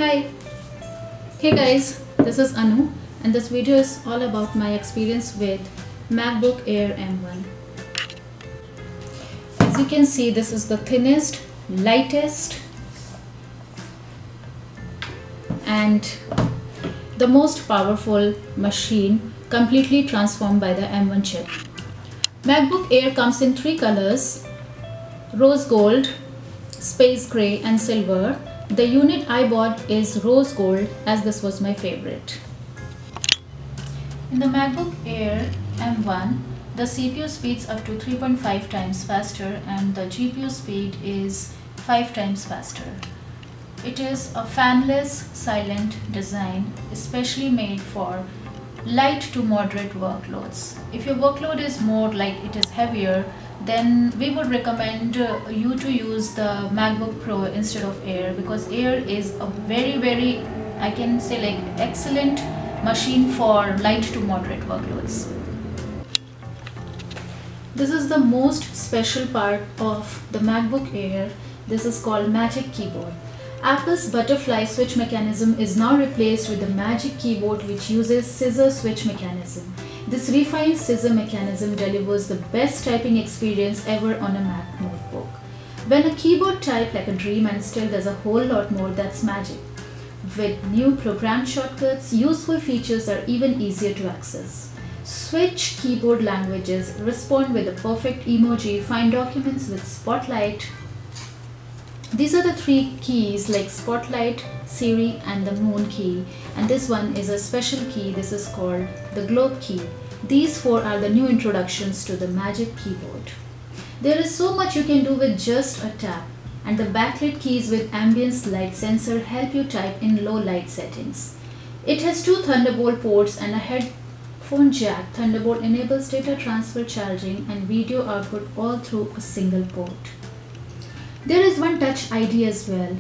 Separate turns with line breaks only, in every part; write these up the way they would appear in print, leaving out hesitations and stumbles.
Hi, hey guys, this is Anu and this video is all about my experience with MacBook Air M1. As you can see, this is the thinnest, lightest and the most powerful machine completely transformed by the M1 chip. MacBook Air comes in three colors: rose gold, space gray and silver. The unit I bought is rose gold as this was my favorite. In the MacBook Air M1, the CPU speeds up to 3.5 times faster and the GPU speed is 5 times faster. It is a fanless, silent design, especially made for light to moderate workloads. If your workload is more like it is heavier, then we would recommend you to use the MacBook Pro instead of Air, because Air is a very I can say like excellent machine for light to moderate workloads. This is the most special part of the MacBook Air. This is called Magic Keyboard. Apple's butterfly switch mechanism is now replaced with the Magic Keyboard, which uses scissor switch mechanism. This refined scissor mechanism delivers the best typing experience ever on a Mac notebook. When a keyboard type like a dream and still does a whole lot more, that's magic. With new program shortcuts, useful features are even easier to access. Switch keyboard languages, respond with the perfect emoji, find documents with Spotlight. These are the three keys like Spotlight, Siri and the Moon key, and this one is a special key. This is called the Globe key. These four are the new introductions to the Magic Keyboard. There is so much you can do with just a tap, and the backlit keys with ambience light sensor help you type in low light settings. It has two Thunderbolt ports and a headphone jack. Thunderbolt enables data transfer, charging and video output all through a single port. There is One Touch ID as well.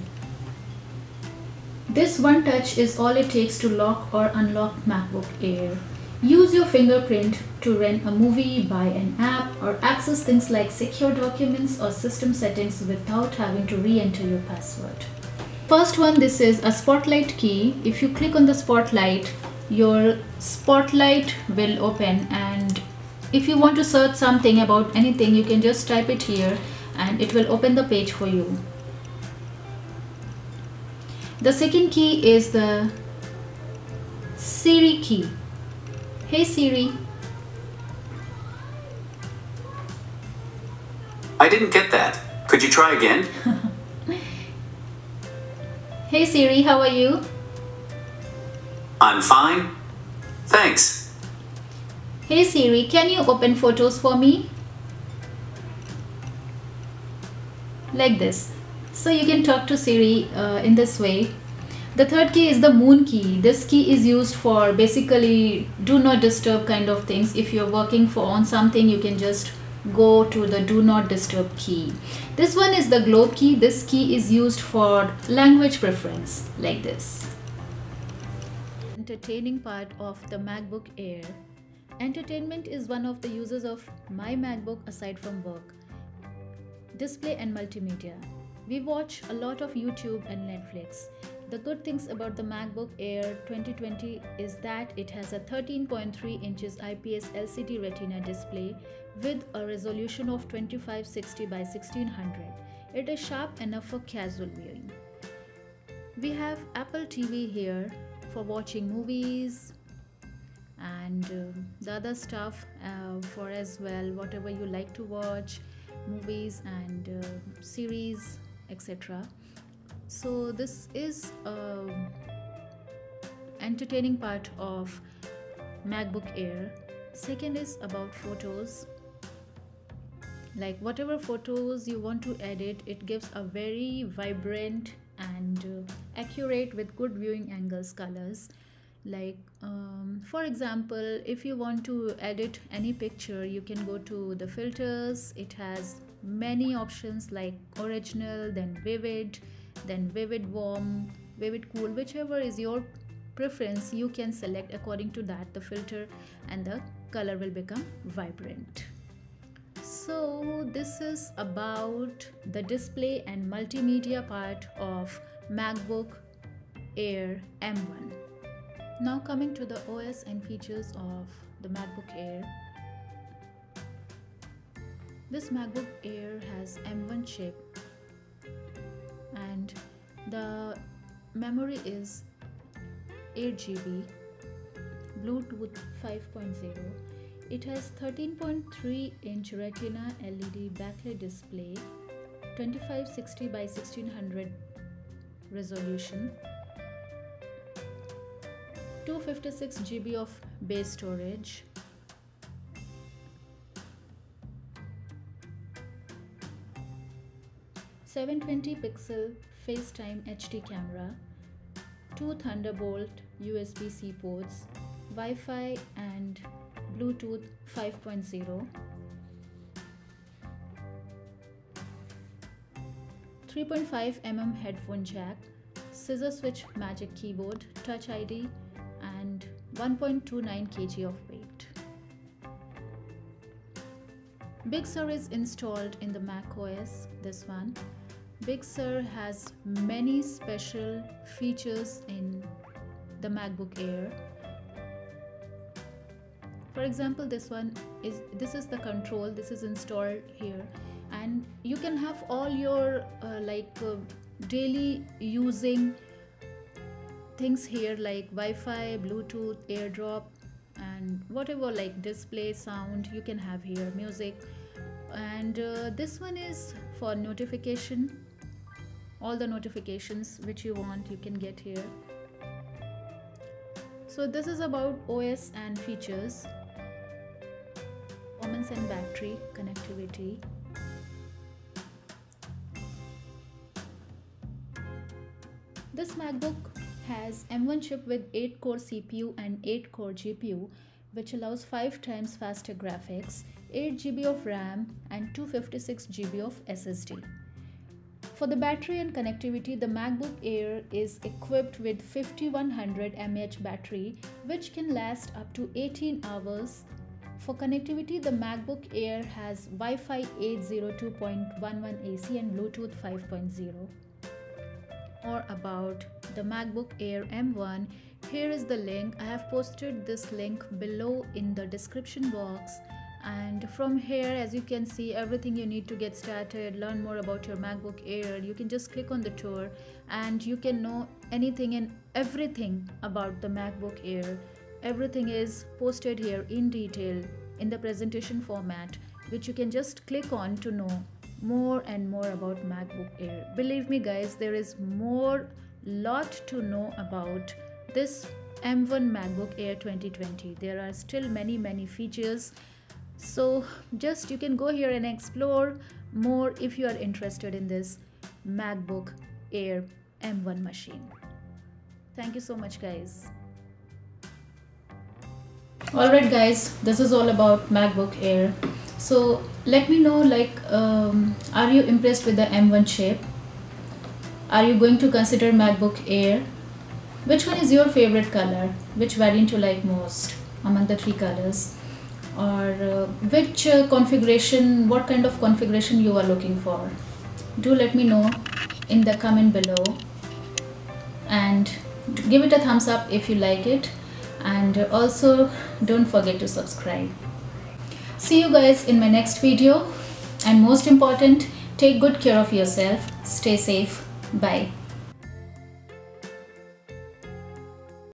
This One Touch is all it takes to lock or unlock MacBook Air. Use your fingerprint to rent a movie, buy an app, or access things like secure documents or system settings without having to re-enter your password. First one, this is a Spotlight key. If you click on the Spotlight, your Spotlight will open, and if you want to search something about anything, you can just type it here and it will open the page for you. The second key is the Siri key. Hey Siri.
I didn't get that. Could you try again?
Hey Siri, how are you?
I'm fine. Thanks.
Hey Siri, can you open photos for me? Like this. So you can talk to Siri in this way. The third key is the Moon key. This key is used for basically do not disturb kind of things. If you're working on something, you can just go to the do not disturb key. This one is the Globe key. This key is used for language preference, like this. Entertaining part of the MacBook Air. Entertainment is one of the uses of my MacBook aside from work. Display and multimedia. We watch a lot of YouTube and Netflix. The good things about the MacBook Air 2020 is that it has a 13.3 inches IPS LCD Retina display with a resolution of 2560 by 1600. It is sharp enough for casual viewing. We have Apple TV here for watching movies and the other stuff for as well, whatever you like to watch, movies and series, etc. So this is entertaining part of MacBook Air. Second is about photos. Like whatever photos you want to edit, it gives a very vibrant and accurate with good viewing angles colors. Like for example, if you want to edit any picture, you can go to the filters. It has many options like original, then vivid warm, vivid cool, whichever is your preference. You can select according to that the filter and the color will become vibrant. So this is about the display and multimedia part of MacBook Air M1. Now coming to the OS and features of the MacBook Air. This MacBook Air has M1 chip and the memory is 8 GB, Bluetooth 5.0. It has 13.3-inch Retina LED backlit display, 2560 by 1600 resolution, 256 GB of base storage, (720-pixel FaceTime HD camera, 2 Thunderbolt USB-C ports, Wi-Fi and Bluetooth 5.0, 3.5mm headphone jack, scissor switch Magic Keyboard, Touch ID, and 1.29 kg of weight. Big Sur is installed in the Mac OS, this one. Big Sur has many special features in the MacBook Air. For example, this is the control. This is installed here, and you can have all your daily using things here like Wi-Fi, Bluetooth, AirDrop, and whatever, like display, sound you can have here, music. And this one is for notification. All the notifications which you want you can get here. So this is about OS and features, performance and battery, connectivity. This MacBook has M1 chip with 8-core CPU and 8-core GPU, which allows 5 times faster graphics, 8 GB of RAM and 256 GB of SSD. For the battery and connectivity, the MacBook Air is equipped with 5100 mAh battery, which can last up to 18 hours. For connectivity, the MacBook Air has Wi-Fi 802.11 AC and Bluetooth 5.0. More about the MacBook Air M1, here is the link. I have posted this link below in the description box, and from here, as you can see, everything you need to get started, learn more about your MacBook Air. You can just click on the tour and you can know anything and everything about the MacBook Air. Everything is posted here in detail in the presentation format, which you can just click on to know more and more about MacBook Air. Believe me guys, there is lot to know about this M1 MacBook Air 2020. There are still many features, so just you can go here and explore more if you are interested in this MacBook Air M1 machine. Thank you so much guys. Alright guys, this is all about MacBook Air. So let me know, are you impressed with the M1 chip? Are you going to consider MacBook Air? Which one is your favorite color? Which variant you like most among the 3 colors? Or which configuration, what kind of configuration you are looking for? Do let me know in the comment below, and give it a thumbs up if you like it, and also don't forget to subscribe. See you guys in my next video, and most important, take good care of yourself. Stay safe. Bye.